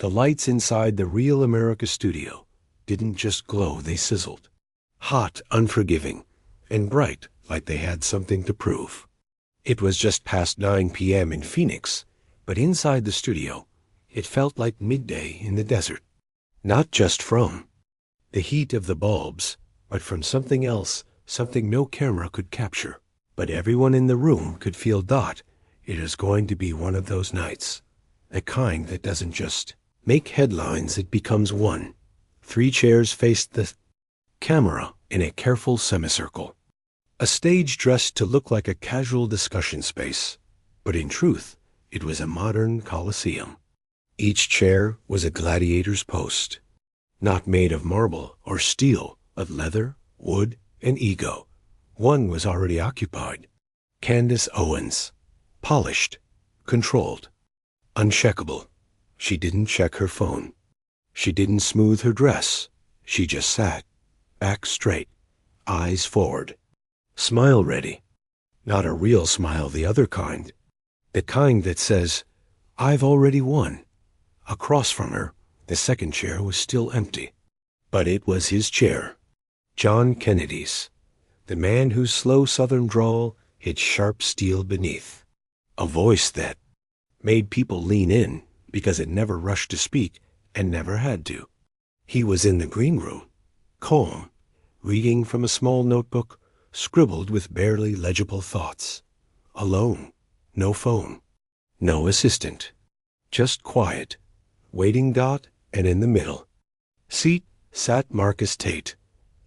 The lights inside the Real America studio didn't just glow, they sizzled. Hot, unforgiving, and bright like they had something to prove. It was just past 9 p.m. in Phoenix, but inside the studio, it felt like midday in the desert. Not just from the heat of the bulbs, but from something else, something no camera could capture. But everyone in the room could feel it is going to be one of those nights. The kind that doesn't just make headlines, it becomes one. 3 chairs faced the camera in a careful semicircle. A stage dressed to look like a casual discussion space, but in truth, it was a modern coliseum. Each chair was a gladiator's post, not made of marble or steel, but leather, wood, and ego. One was already occupied. Candace Owens. Polished, controlled, uncheckable. She didn't check her phone. She didn't smooth her dress. She just sat, back straight, eyes forward, smile ready. Not a real smile, the other kind. The kind that says, "I've already won." Across from her, the second chair was still empty. But it was his chair. John Kennedy's. The man whose slow southern drawl hit sharp steel beneath. A voice that made people lean in because it never rushed to speak and never had to. He was in the green room, calm, reading from a small notebook scribbled with barely legible thoughts. Alone, no phone, no assistant, just quiet, waiting. And in the middle seat sat Marcus Tate,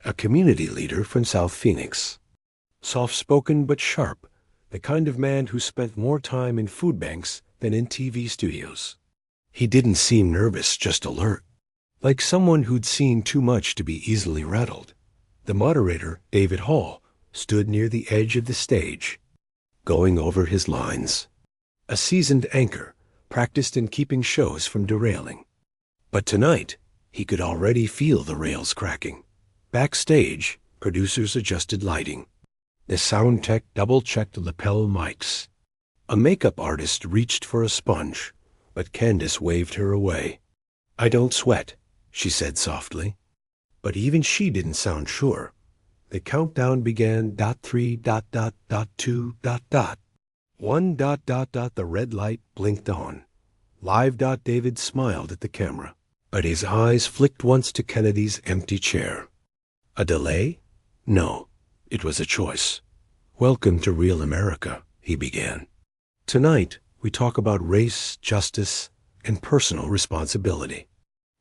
a community leader from South Phoenix. Soft-spoken but sharp, the kind of man who spent more time in food banks than in TV studios. He didn't seem nervous, just alert, like someone who'd seen too much to be easily rattled. The moderator, David Hall, stood near the edge of the stage, going over his lines. A seasoned anchor, practiced in keeping shows from derailing. But tonight, he could already feel the rails cracking. Backstage, producers adjusted lighting. The sound tech double-checked lapel mics. A makeup artist reached for a sponge, but Candace waved her away. "I don't sweat," she said softly. But even she didn't sound sure. The countdown began. 3. 2. 1. The red light blinked on. Live. David smiled at the camera, but his eyes flicked once to Kennedy's empty chair. A delay? No, it was a choice. "Welcome to Real America," he began. "Tonight, we talk about race, justice, and personal responsibility.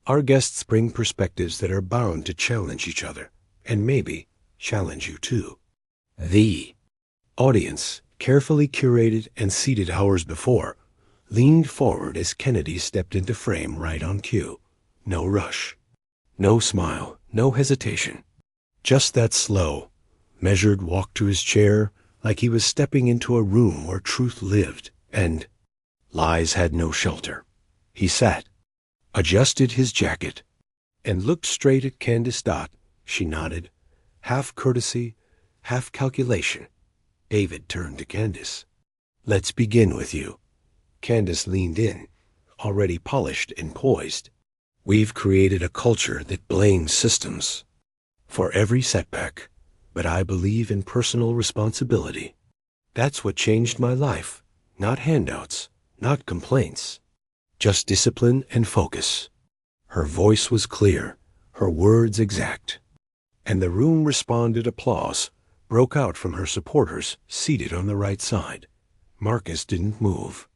Our guests bring perspectives that are bound to challenge each other, and maybe challenge you too." The audience, carefully curated and seated hours before, leaned forward as Kennedy stepped into frame right on cue. No rush, no smile, no hesitation. Just that slow, measured walk to his chair, like he was stepping into a room where truth lived and lies had no shelter. He sat, adjusted his jacket, and looked straight at Candace. She nodded, half courtesy, half calculation. David turned to Candace. "Let's begin with you." Candace leaned in, already polished and poised. "We've created a culture that blames systems for every setback, but I believe in personal responsibility. That's what changed my life. Not handouts, not complaints, just discipline and focus." Her voice was clear, her words exact, and the room responded. Applause broke out from her supporters seated on the right side. Marcus didn't move.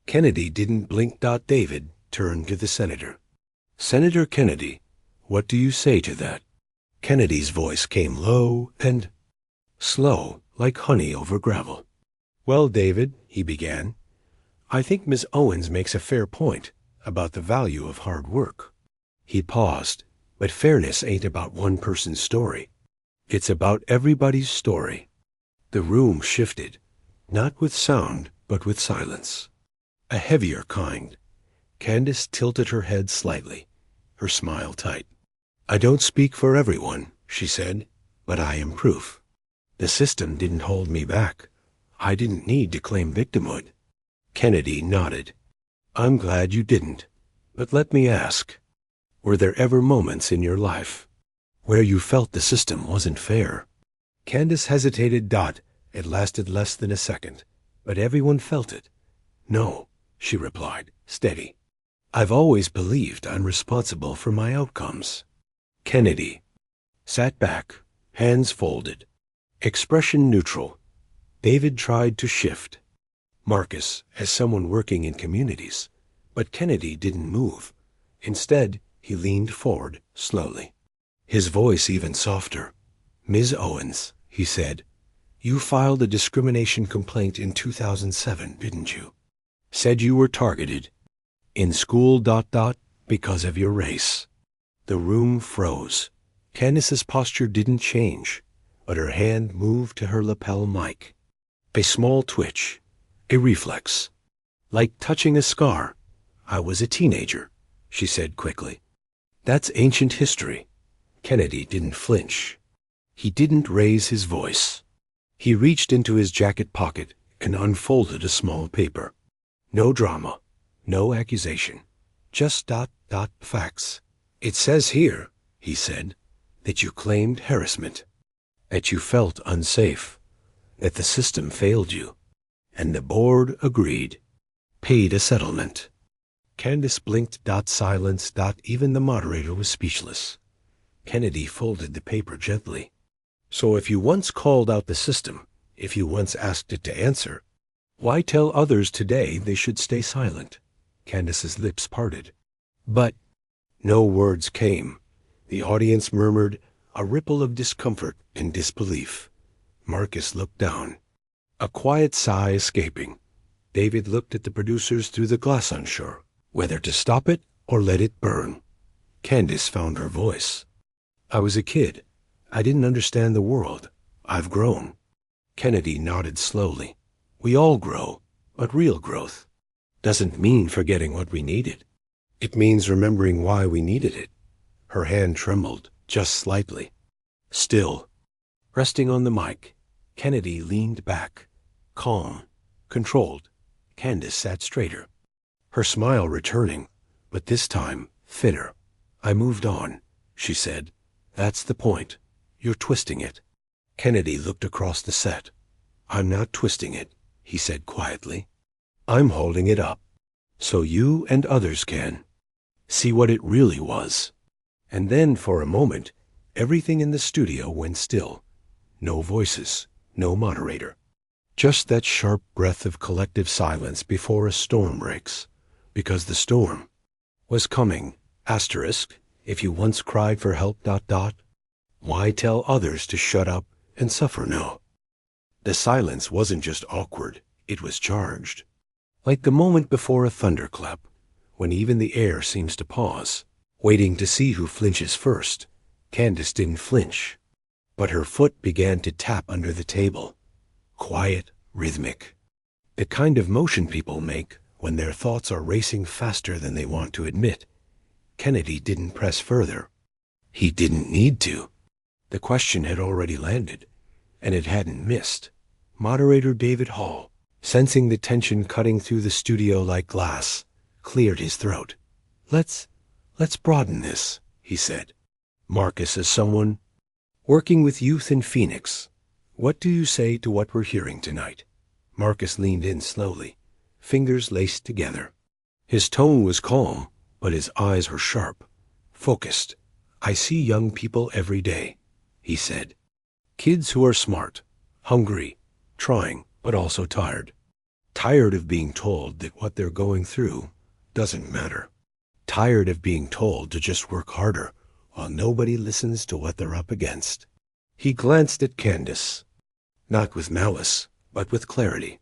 Kennedy didn't blink. David turned to the senator. "Senator Kennedy, what do you say to that?" Kennedy's voice came low and slow, like honey over gravel. "Well, David," he began, "I think Ms. Owens makes a fair point about the value of hard work." He paused, but fairness ain't about one person's story. It's about everybody's story. The room shifted, not with sound, but with silence. A heavier kind. Candace tilted her head slightly, her smile tight. "I don't speak for everyone," she said, "but I am proof. The system didn't hold me back. I didn't need to claim victimhood." Kennedy nodded. "I'm glad you didn't. But let me ask, were there ever moments in your life where you felt the system wasn't fair? Candace hesitated. It lasted less than a second, but everyone felt it. No, she replied, steady. I've always believed I'm responsible for my outcomes. Kennedy sat back, hands folded, expression neutral. David tried to shift. Marcus, as someone working in communities, but Kennedy didn't move. Instead, he leaned forward, slowly. His voice even softer. Ms. Owens, he said, you filed a discrimination complaint in 2007, didn't you? Said you were targeted. In school, because of your race. The room froze. Candace's posture didn't change, but her hand moved to her lapel mic. A small twitch, a reflex. Like touching a scar. I was a teenager, she said quickly. That's ancient history. Kennedy didn't flinch. He didn't raise his voice. He reached into his jacket pocket and unfolded a small paper. No drama, no accusation, just facts. It says here, he said, that you claimed harassment, that you felt unsafe, that the system failed you, and the board agreed, paid a settlement. Candace blinked. Silence. Even the moderator was speechless. Kennedy folded the paper gently. So if you once called out the system, if you once asked it to answer, why tell others today they should stay silent? Candace's lips parted. But no words came. The audience murmured, a ripple of discomfort and disbelief. Marcus looked down, a quiet sigh escaping. David looked at the producers through the glass, unsure whether to stop it or let it burn. Candace found her voice. I was a kid. I didn't understand the world. I've grown. Kennedy nodded slowly. We all grow, but real growth doesn't mean forgetting what we needed. It means remembering why we needed it. Her hand trembled, just slightly. Still, resting on the mic, Kennedy leaned back, calm, controlled. Candace sat straighter, her smile returning, but this time thinner. I moved on, she said. That's the point. You're twisting it. Kennedy looked across the set. I'm not twisting it, he said quietly. I'm holding it up, so you and others can see what it really was. And then, for a moment, everything in the studio went still. No voices, no moderator. Just that sharp breath of collective silence before a storm breaks. Because the storm was coming. Asterisk, if you once cried for help, why tell others to shut up and suffer now? The silence wasn't just awkward, it was charged. Like the moment before a thunderclap, when even the air seems to pause, waiting to see who flinches first. Candace didn't flinch, but her foot began to tap under the table. Quiet, rhythmic. The kind of motion people make when their thoughts are racing faster than they want to admit. Kennedy didn't press further. He didn't need to. The question had already landed, and it hadn't missed. Moderator David Hall, sensing the tension cutting through the studio like glass, cleared his throat. Let's broaden this, he said. Marcus, as someone working with youth in Phoenix, what do you say to what we're hearing tonight? Marcus leaned in slowly, fingers laced together. His tone was calm, but his eyes were sharp, focused. I see young people every day, he said. Kids who are smart, hungry, trying, but also tired. Tired of being told that what they're going through doesn't matter. Tired of being told to just work harder while nobody listens to what they're up against. He glanced at Candace, not with malice, but with clarity.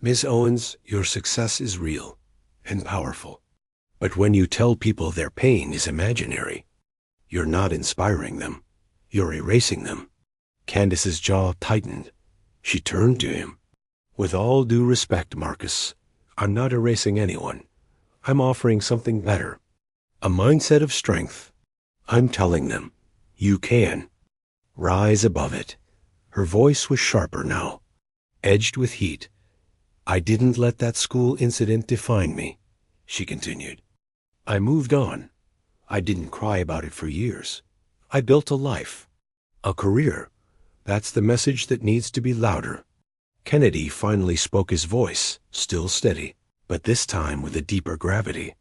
Ms. Owens, your success is real and powerful. But when you tell people their pain is imaginary, you're not inspiring them. You're erasing them. Candace's jaw tightened. She turned to him. With all due respect, Marcus, I'm not erasing anyone. I'm offering something better. A mindset of strength. I'm telling them, you can. Rise above it. Her voice was sharper now, edged with heat. I didn't let that school incident define me, she continued. I moved on. I didn't cry about it for years. I built a life, a career. That's the message that needs to be louder. Kennedy finally spoke, his voice still steady, but this time with a deeper gravity.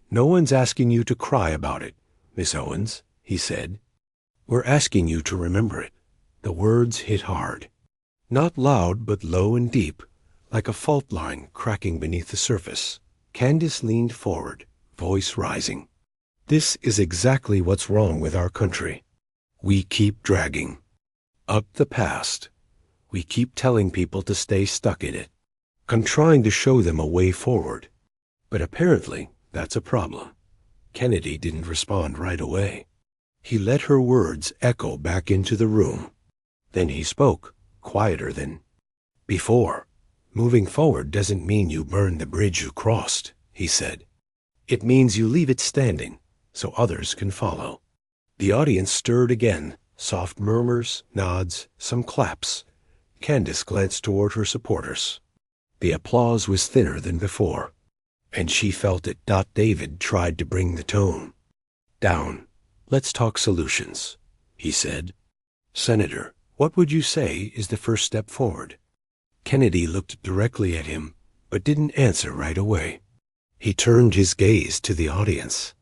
No one's asking you to cry about it, Miss Owens, he said. We're asking you to remember it. The words hit hard. Not loud, but low and deep, like a fault line cracking beneath the surface. Candace leaned forward, voice rising. This is exactly what's wrong with our country. We keep dragging up the past. We keep telling people to stay stuck in it, trying to show them a way forward. But apparently, that's a problem. Kennedy didn't respond right away. He let her words echo back into the room. Then he spoke, quieter than before. Moving forward doesn't mean you burn the bridge you crossed, he said. It means you leave it standing, so others can follow. The audience stirred again, soft murmurs, nods, some claps. Candace glanced toward her supporters. The applause was thinner than before, and she felt it. David tried to bring the tone down. Let's talk solutions, he said. Senator, what would you say is the first step forward? Kennedy looked directly at him, but didn't answer right away. He turned his gaze to the audience,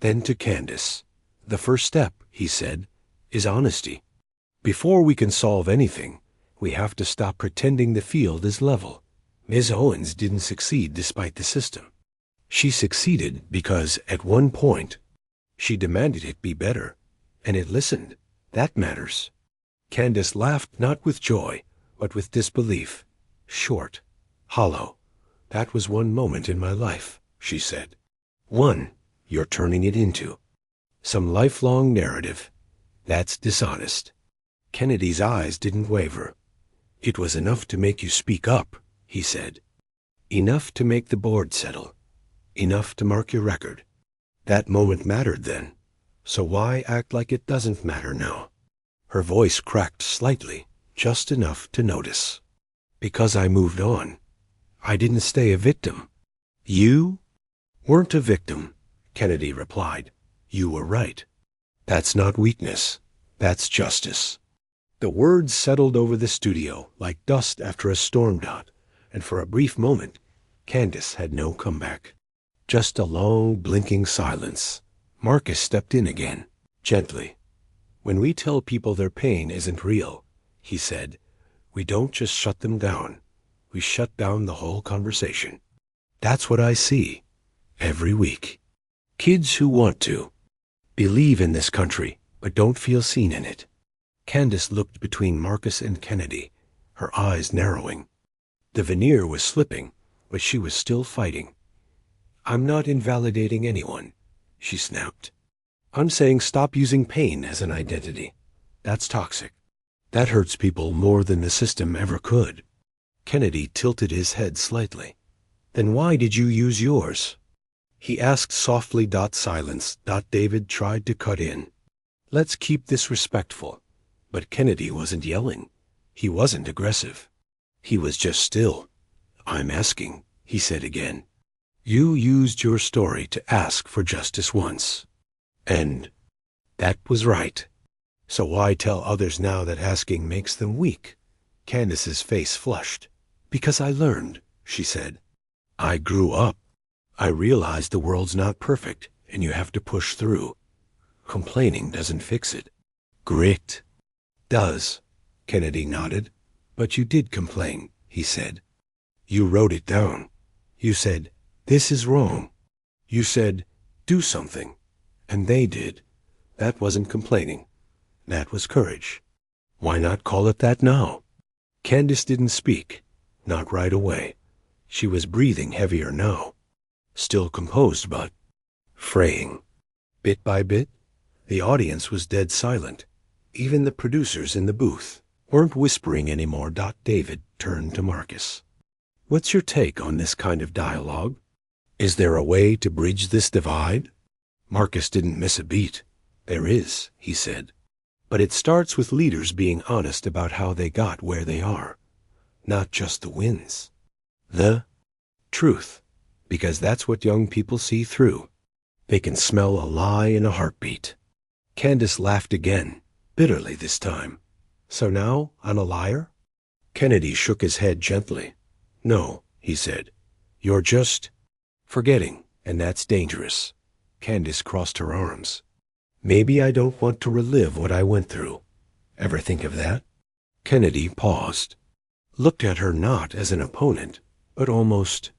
then to Candace. The first step, he said, is honesty. Before we can solve anything, we have to stop pretending the field is level. Ms. Owens didn't succeed despite the system. She succeeded because, at one point, she demanded it be better, and it listened. That matters. Candace laughed, not with joy, but with disbelief. Short, hollow. That was one moment in my life, she said. One you're turning it into. Some lifelong narrative. That's dishonest. Kennedy's eyes didn't waver. It was enough to make you speak up, he said. Enough to make the board settle. Enough to mark your record. That moment mattered then. So why act like it doesn't matter now? Her voice cracked slightly, just enough to notice. Because I moved on. I didn't stay a victim. You weren't a victim, Kennedy replied. You were right. That's not weakness. That's justice. The words settled over the studio like dust after a storm. And for a brief moment, Candace had no comeback. Just a long, blinking silence. Marcus stepped in again, gently. When we tell people their pain isn't real, he said, we don't just shut them down. We shut down the whole conversation. That's what I see every week. Kids who want to believe in this country, but don't feel seen in it. Candace looked between Marcus and Kennedy, her eyes narrowing. The veneer was slipping, but she was still fighting. I'm not invalidating anyone, she snapped. I'm saying stop using pain as an identity. That's toxic. That hurts people more than the system ever could. Kennedy tilted his head slightly. Then why did you use yours? He asked softly. Silence. David tried to cut in. Let's keep this respectful. But Kennedy wasn't yelling. He wasn't aggressive. He was just still. I'm asking, he said again. You used your story to ask for justice once. And that was right. So why tell others now that asking makes them weak? Candace's face flushed. Because I learned, she said. I grew up. I realized the world's not perfect, and you have to push through. Complaining doesn't fix it. Grit does. Kennedy nodded. But you did complain, he said. You wrote it down. You said, this is wrong. You said, do something. And they did. That wasn't complaining. That was courage. Why not call it that now? Candace didn't speak. Not right away. She was breathing heavier now. Still composed, but fraying. Bit by bit, the audience was dead silent. Even the producers in the booth weren't whispering anymore. David turned to Marcus. What's your take on this kind of dialogue? Is there a way to bridge this divide? Marcus didn't miss a beat. There is, he said. But it starts with leaders being honest about how they got where they are. Not just the wins. The truth. Because that's what young people see through. They can smell a lie in a heartbeat. Candace laughed again, bitterly this time. So now I'm a liar? Kennedy shook his head gently. No, he said. You're just forgetting, and that's dangerous. Candace crossed her arms. Maybe I don't want to relive what I went through. Ever think of that? Kennedy paused, looked at her not as an opponent, but almost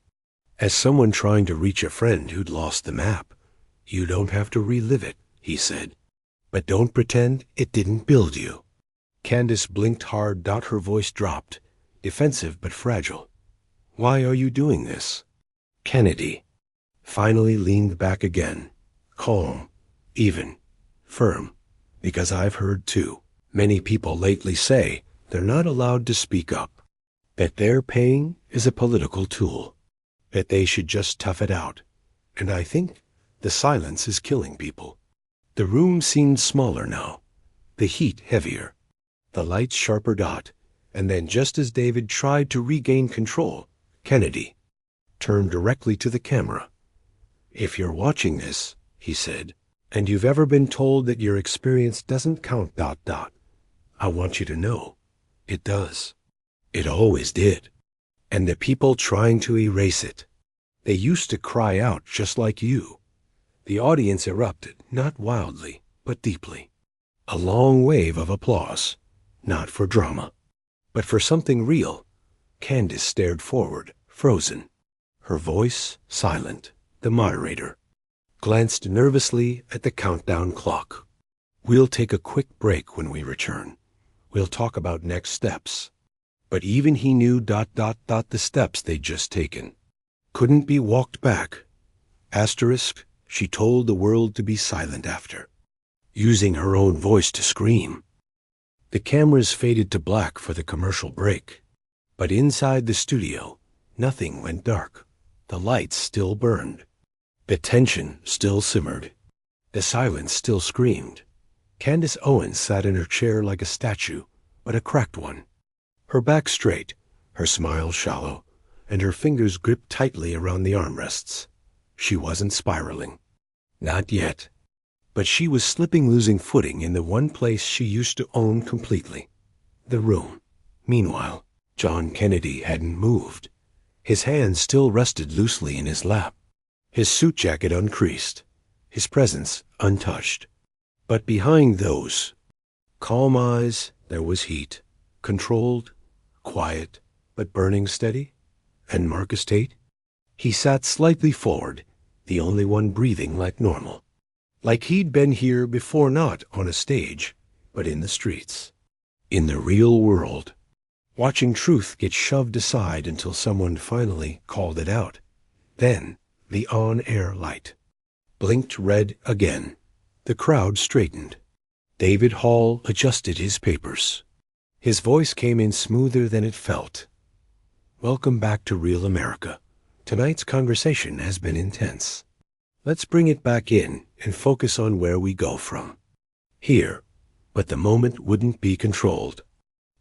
as someone trying to reach a friend who'd lost the map. You don't have to relive it, he said. But don't pretend it didn't build you. Candace blinked hard. Her voice dropped, defensive but fragile. Why are you doing this? Kennedy finally leaned back again, calm, even, firm, because I've heard too many people lately say they're not allowed to speak up, that their pain is a political tool, that they should just tough it out, and I think the silence is killing people. The room seemed smaller now, the heat heavier, the lights sharper. And then just as David tried to regain control, Kennedy turned directly to the camera. If you're watching this, he said, and you've ever been told that your experience doesn't count. I want you to know, it does. It always did. And the people trying to erase it, they used to cry out just like you. The audience erupted, not wildly, but deeply. A long wave of applause, not for drama, but for something real. Candace stared forward, frozen, her voice silent. The moderator glanced nervously at the countdown clock. We'll take a quick break when we return. We'll talk about next steps. But even he knew the steps they'd just taken couldn't be walked back. Asterisk, she told the world to be silent after, using her own voice to scream. The cameras faded to black for the commercial break, but inside the studio, nothing went dark. The lights still burned. The tension still simmered. The silence still screamed. Candace Owens sat in her chair like a statue, but a cracked one. Her back straight, her smile shallow, and her fingers gripped tightly around the armrests. She wasn't spiraling. Not yet. But she was losing footing in the one place she used to own completely, the room. Meanwhile, John Kennedy hadn't moved. His hands still rested loosely in his lap, his suit jacket uncreased, his presence untouched. But behind those calm eyes there was heat, controlled, quiet, but burning steady. And Marcus Tate? He sat slightly forward, the only one breathing like normal. Like he'd been here before, not on a stage, but in the streets, in the real world, watching truth get shoved aside until someone finally called it out. Then the on-air light blinked red again. The crowd straightened. David Hall adjusted his papers. His voice came in smoother than it felt. Welcome back to Real America. Tonight's conversation has been intense. Let's bring it back in and focus on where we go from. Here, but the moment wouldn't be controlled.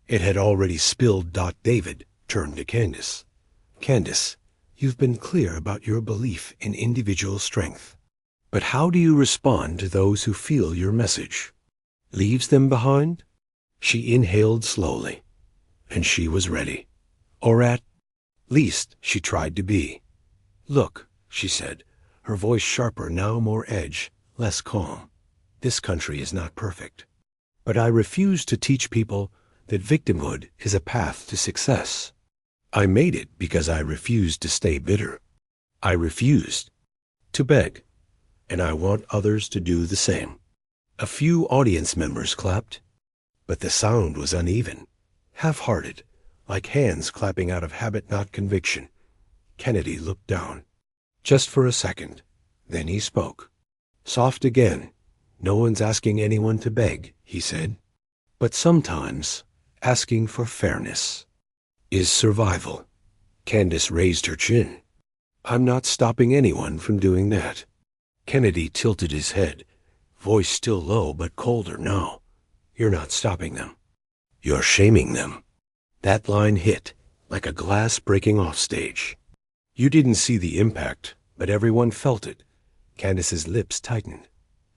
It had already spilled. David turned to Candace. Candace, you've been clear about your belief in individual strength. But how do you respond to those who feel your message leaves them behind? She inhaled slowly, and she was ready. Or at least she tried to be. Look, she said, her voice sharper, now more edge, less calm. This country is not perfect. But I refuse to teach people that victimhood is a path to success. I made it because I refused to stay bitter. I refused to beg, and I want others to do the same. A few audience members clapped, but the sound was uneven, half-hearted, like hands clapping out of habit, not conviction. Kennedy looked down, just for a second. Then he spoke. Soft again. No one's asking anyone to beg, he said. But sometimes asking for fairness is survival. Candace raised her chin. I'm not stopping anyone from doing that. Kennedy tilted his head, voice still low but colder now. You're not stopping them. You're shaming them. That line hit like a glass breaking off stage. You didn't see the impact, but everyone felt it. Candace's lips tightened.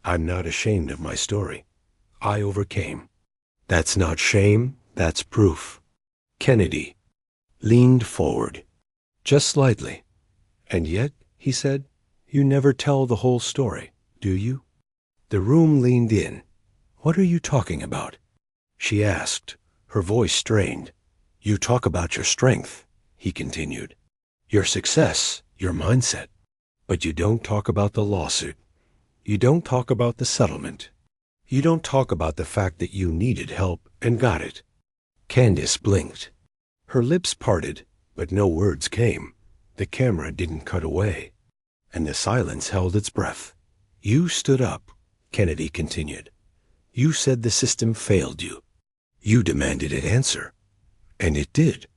I'm not ashamed of my story. I overcame. That's not shame, that's proof. Kennedy leaned forward, just slightly. And yet, he said, you never tell the whole story, do you? The room leaned in. What are you talking about? She asked, her voice strained. You talk about your strength, he continued. Your success, your mindset. But you don't talk about the lawsuit. You don't talk about the settlement. You don't talk about the fact that you needed help and got it. Candace blinked. Her lips parted, but no words came. The camera didn't cut away, and the silence held its breath. You stood up, Kennedy continued. You said the system failed you. You demanded an answer, and it did.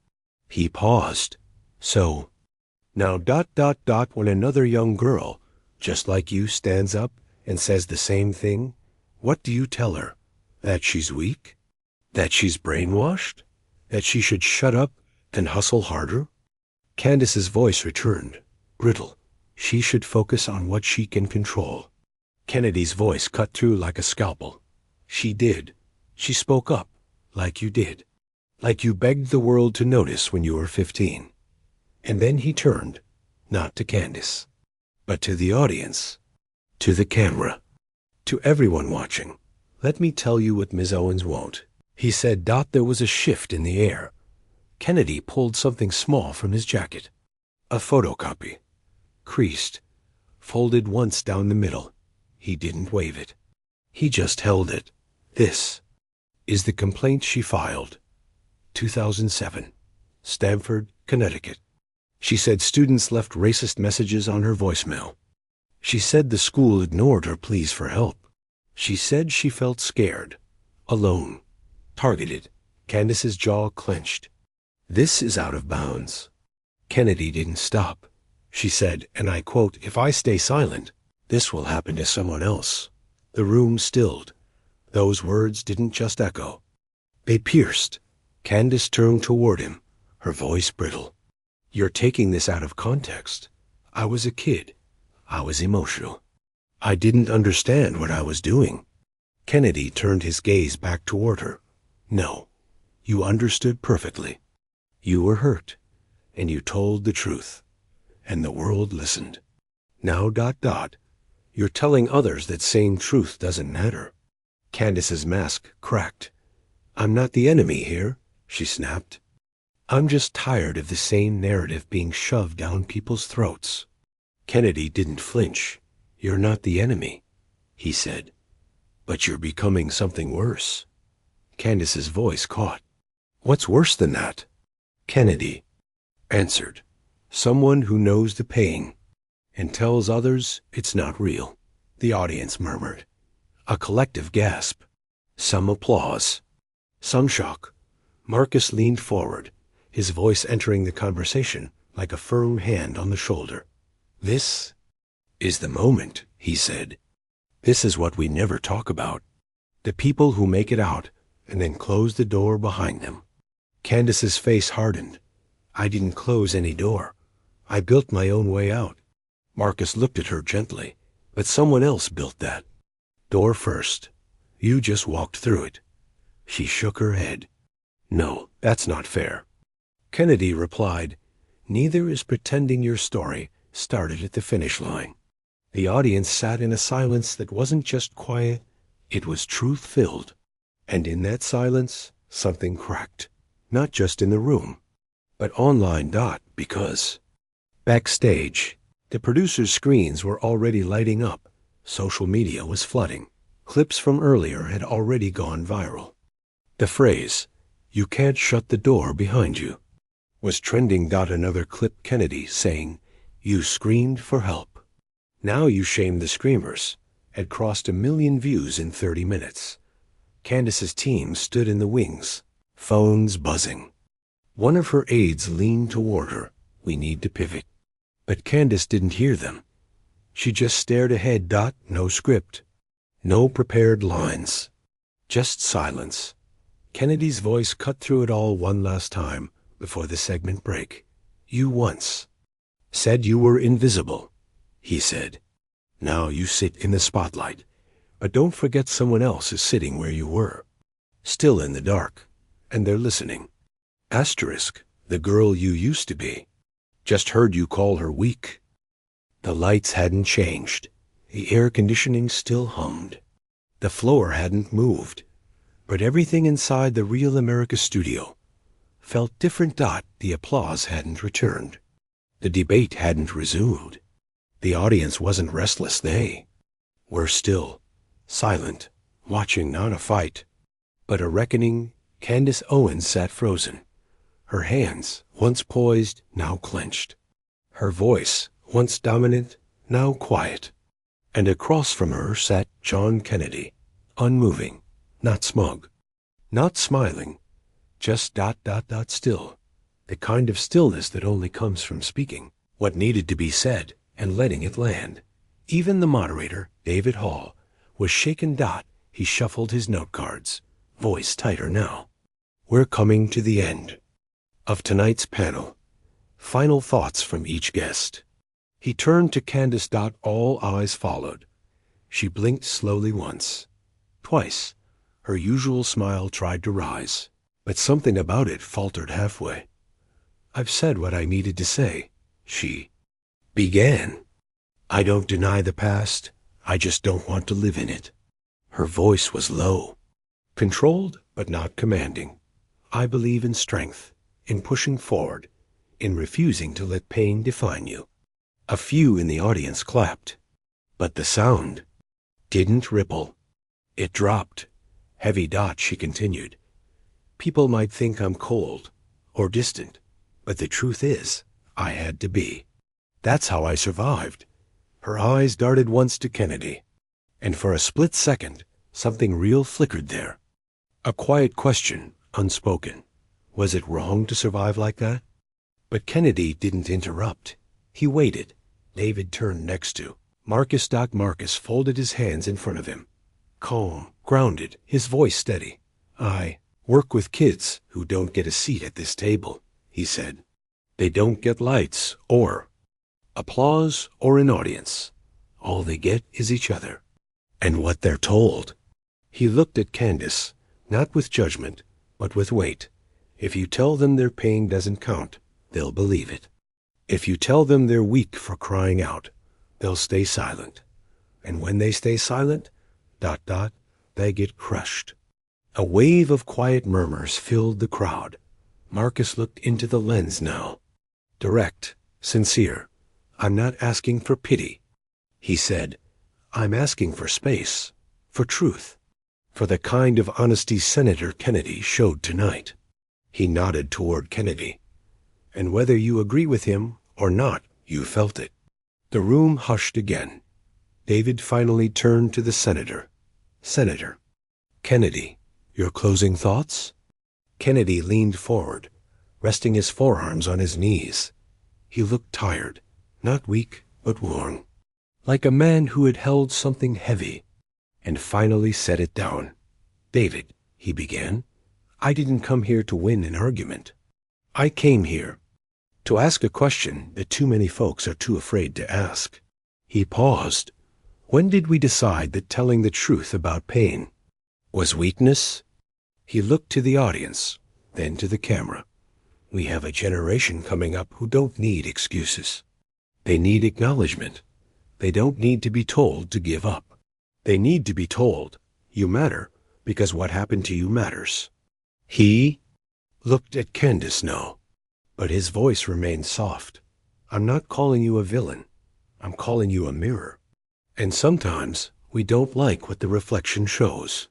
He paused. So, now ... when another young girl, just like you, stands up and says the same thing, what do you tell her? That she's weak? That she's brainwashed? That she should shut up and hustle harder? Candace's voice returned, brittle. She should focus on what she can control. Kennedy's voice cut through like a scalpel. She did. She spoke up, like you did. Like you begged the world to notice when you were 15. And then he turned, not to Candace, but to the audience, to the camera, to everyone watching. Let me tell you what Ms. Owens won't. He said. There was a shift in the air. Kennedy pulled something small from his jacket. A photocopy. Creased. Folded once down the middle. He didn't wave it. He just held it. This is the complaint she filed. 2007. Stamford, Connecticut. She said students left racist messages on her voicemail. She said the school ignored her pleas for help. She said she felt scared, alone, targeted. Candace's jaw clenched. This is out of bounds. Kennedy didn't stop. She said, and I quote, if I stay silent, this will happen to someone else. The room stilled. Those words didn't just echo. They pierced. Candace turned toward him, her voice brittle. You're taking this out of context. I was a kid. I was emotional. I didn't understand what I was doing. Kennedy turned his gaze back toward her. No, you understood perfectly. You were hurt, and you told the truth, and the world listened. Now ... you're telling others that saying truth doesn't matter. Candace's mask cracked. I'm not the enemy here, she snapped. I'm just tired of the same narrative being shoved down people's throats. Kennedy didn't flinch. You're not the enemy, he said. But you're becoming something worse. Candace's voice caught. What's worse than that? Kennedy answered. Someone who knows the pain and tells others it's not real. The audience murmured. A collective gasp. Some applause. Some shock. Marcus leaned forward, his voice entering the conversation like a firm hand on the shoulder. This is the moment, he said. This is what we never talk about. The people who make it out and then close the door behind them. Candace's face hardened. I didn't close any door. I built my own way out. Marcus looked at her gently. But someone else built that. Door first. You just walked through it. She shook her head. No, that's not fair. Kennedy replied, neither is pretending your story started at the finish line. The audience sat in a silence that wasn't just quiet, it was truth-filled. And in that silence, something cracked. Not just in the room, but online. Because backstage, the producers' screens were already lighting up. Social media was flooding. Clips from earlier had already gone viral. The phrase, you can't shut the door behind you, was trending. Another clip Kennedy saying, you screamed for help. Now you shamed the screamers, had crossed 1 million views in 30 minutes. Candace's team stood in the wings, phones buzzing. One of her aides leaned toward her. We need to pivot. But Candace didn't hear them. She just stared ahead. No script. No prepared lines. Just silence. Kennedy's voice cut through it all one last time before the segment break. You once said you were invisible, he said. Now you sit in the spotlight, but don't forget someone else is sitting where you were, still in the dark, and they're listening. Asterisk, the girl you used to be. Just heard you call her weak. The lights hadn't changed. The air conditioning still hummed. The floor hadn't moved. But everything inside the Real America studio felt different. The applause hadn't returned. The debate hadn't resumed. The audience wasn't restless. They were still, silent, watching not a fight, but a reckoning. Candace Owens sat frozen. Her hands, once poised, now clenched. Her voice, once dominant, now quiet. And across from her sat John Kennedy, unmoving, not smug, not smiling, just still, the kind of stillness that only comes from speaking what needed to be said and letting it land. Even the moderator, David Hall, was shaken. He shuffled his note cards, voice tighter now. We're coming to the end of tonight's panel. Final thoughts from each guest. He turned to Candace. All eyes followed. She blinked slowly once, twice. Her usual smile tried to rise, but something about it faltered halfway. I've said what I needed to say, she began. I don't deny the past. I just don't want to live in it. Her voice was low, controlled but not commanding. I believe in strength, in pushing forward, in refusing to let pain define you. A few in the audience clapped, but the sound didn't ripple. It dropped. Heavy. She continued. People might think I'm cold or distant, but the truth is, I had to be. That's how I survived. Her eyes darted once to Kennedy, and for a split second, something real flickered there. A quiet question, unspoken. Was it wrong to survive like that? But Kennedy didn't interrupt. He waited. David turned next to Marcus. Marcus folded his hands in front of him. Calm, grounded, his voice steady. I work with kids who don't get a seat at this table, he said. They don't get lights or applause or an audience. All they get is each other and what they're told. He looked at Candace, not with judgment, but with weight. If you tell them their pain doesn't count, they'll believe it. If you tell them they're weak for crying out, they'll stay silent. And when they stay silent, they get crushed. A wave of quiet murmurs filled the crowd. Marcus looked into the lens now. Direct, sincere. I'm not asking for pity, he said. I'm asking for space, for truth, for the kind of honesty Senator Kennedy showed tonight. He nodded toward Kennedy. And whether you agree with him or not, you felt it. The room hushed again. David finally turned to the senator. Senator Kennedy, your closing thoughts? Kennedy leaned forward, resting his forearms on his knees. He looked tired, not weak, but worn, like a man who had held something heavy and finally set it down. David, he began, I didn't come here to win an argument. I came here to ask a question that too many folks are too afraid to ask. He paused. When did we decide that telling the truth about pain was weakness? He looked to the audience, then to the camera. We have a generation coming up who don't need excuses. They need acknowledgement. They don't need to be told to give up. They need to be told, you matter, because what happened to you matters. He looked at Candace now, but his voice remained soft. I'm not calling you a villain. I'm calling you a mirror. And sometimes we don't like what the reflection shows.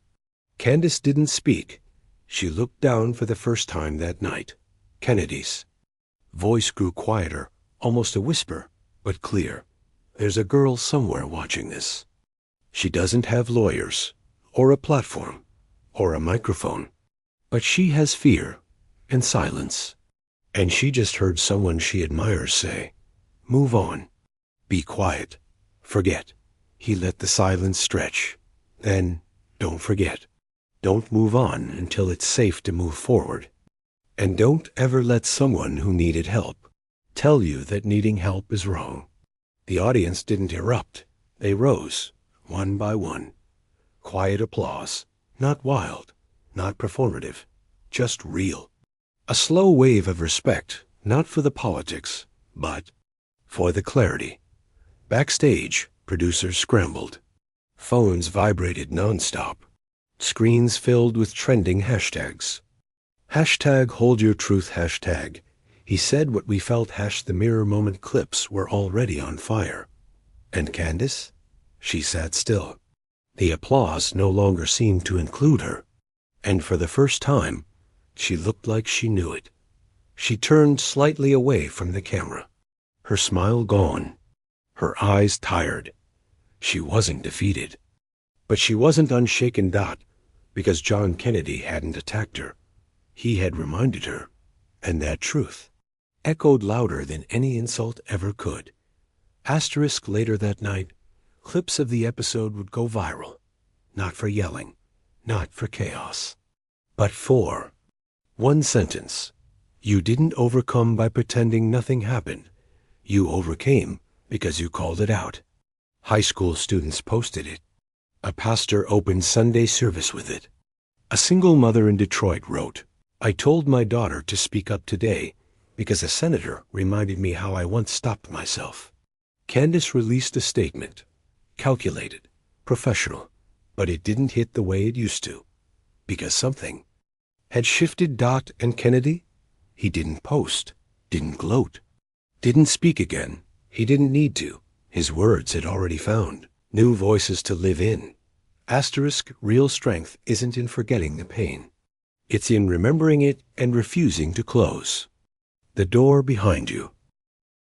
Candace didn't speak. She looked down for the first time that night. Kennedy's voice grew quieter, almost a whisper, but clear. There's a girl somewhere watching this. She doesn't have lawyers, or a platform, or a microphone, but she has fear and silence. And she just heard someone she admires say, move on, be quiet, forget. He let the silence stretch. Then, don't forget. Don't move on until it's safe to move forward. And don't ever let someone who needed help tell you that needing help is wrong. The audience didn't erupt. They rose, one by one. Quiet applause, not wild, not performative, just real. A slow wave of respect, not for the politics, but for the clarity. Backstage, producers scrambled. Phones vibrated nonstop. Screens filled with trending hashtags. Hashtag hold your truth hashtag. He said what we felt the mirror moment clips were already on fire. And Candace? She sat still. The applause no longer seemed to include her. And for the first time, she looked like she knew it. She turned slightly away from the camera. Her smile gone. Her eyes tired. She wasn't defeated. But she wasn't unshaken, because John Kennedy hadn't attacked her. He had reminded her. And that truth echoed louder than any insult ever could. Asterisk later that night, clips of the episode would go viral. Not for yelling, not for chaos, but for one sentence. You didn't overcome by pretending nothing happened. You overcame because you called it out. High school students posted it. A pastor opened Sunday service with it. A single mother in Detroit wrote, I told my daughter to speak up today because a senator reminded me how I once stopped myself. Candace released a statement, calculated, professional, but it didn't hit the way it used to, because something had shifted. And Kennedy? He didn't post, didn't gloat, didn't speak again. He didn't need to. His words had already found new voices to live in. Asterisk, real strength isn't in forgetting the pain. It's in remembering it and refusing to close. The door behind you.